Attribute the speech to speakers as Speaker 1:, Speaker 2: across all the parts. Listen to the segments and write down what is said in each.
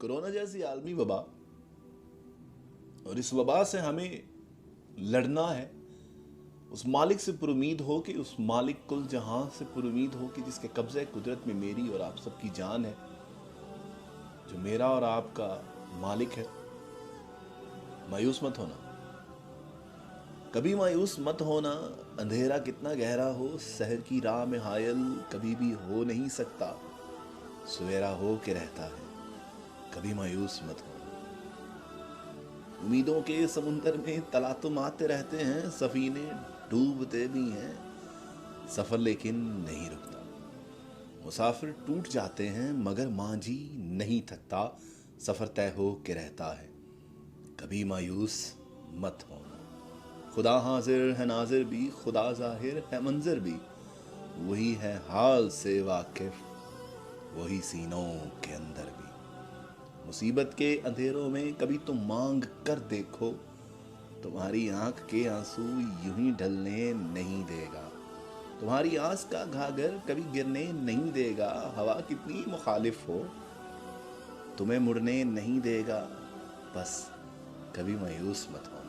Speaker 1: Corona जैसी आलमी वबा, और इस वबा से हमें लड़ना है। उस मालिक से पुरुमीद हो कि उस मालिक कुल जहां से पुरुमीद हो कि जिसके कब्ज़े कुदरत में मेरी और आप सबकी जान है, जो मेरा और आपका मालिक है। मायूस मत होना, कभी मायूस मत होना। अंधेरा कितना गहरा हो, शहर की राह में हायल कभी भी हो नहीं सकता, सवेरा हो के रहता है। कभी मायूस मत होना। उम्मीदों के समुंदर में तलातुम आते रहते हैं, सफीने डूबते भी हैं, सफर लेकिन नहीं रुकता। मुसाफिर टूट जाते हैं मगर मांझी नहीं थकता, सफर तय हो के रहता है। कभी मायूस मत होना। खुदा हाजिर है नाजिर भी, खुदा जाहिर है मंजर भी, वही है हाल से वाकिफ, वही सीनों के अंदर भी। मुसीबत के अंधेरों में कभी तुम मांग कर देखो, तुम्हारी आंख के आंसू यूं ही ढलने नहीं देगा। तुम्हारी आस का घाघर कभी गिरने नहीं देगा, हवा कितनी मुखालिफ हो तुम्हें मुड़ने नहीं देगा। बस कभी मायूस मत होना।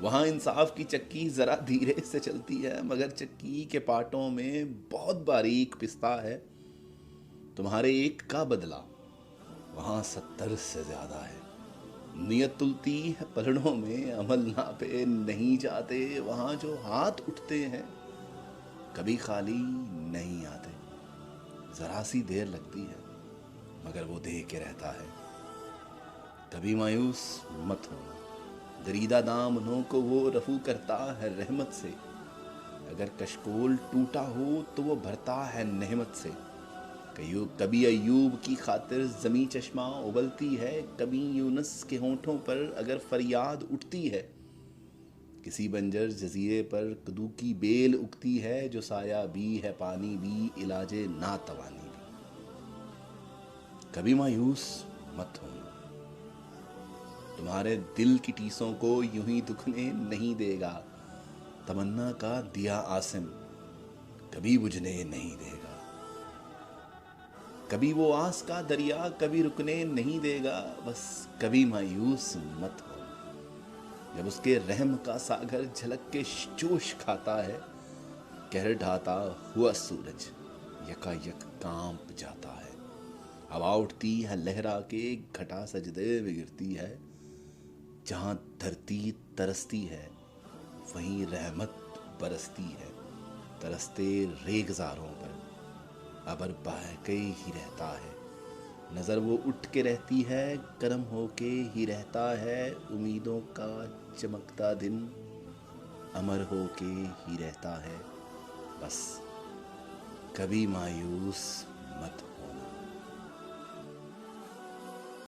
Speaker 1: वहाँ इंसाफ की चक्की जरा धीरे से चलती है, मगर चक्की के पाटों में बहुत बारीक पिसता है। तुम्हारे एक का बदला वहाँ 70 से ज्यादा है। नियत तुलती है पलड़ों में, अमल नापे नहीं जाते। वहाँ जो हाथ उठते हैं कभी खाली नहीं आते। जरा सी देर लगती है मगर वो दे के रहता है। कभी मायूस मत होना। दरीदा दामनों को वो रफू करता है रहमत से। अगर कशकोल टूटा हो तो वो भरता है नेहमत से। कभी अयूब की खातिर जमी चश्मा उबलती है, कभी यूनस के होंठों पर अगर फरियाद उठती है। किसी बंजर जजीरे पर कदू की बेल उगती है, जो साया भी है पानी भी, इलाजे ना तवानी भी। कभी मायूस मत होना। तुम्हारे दिल की टीसों को यूं ही दुखने नहीं देगा। तमन्ना का दिया आसिम कभी बुझने नहीं देगा। कभी वो आस का दरिया कभी रुकने नहीं देगा। बस कभी मायूस मत हो। जब उसके रहम का सागर झलक के जोश खाता है, कहर ढाता हुआ सूरज यकायक कांप जाता है। हवा उठती है लहरा के, घटा सजदे में गिरती है। जहाँ धरती तरसती है वहीं रहमत बरसती है। तरसते रेगजारों पर अबर बहके ही रहता है। नज़र वो उठ के रहती है, करम होके ही रहता है। उम्मीदों का चमकता दिन अमर होके ही रहता है। बस कभी मायूस मत हो।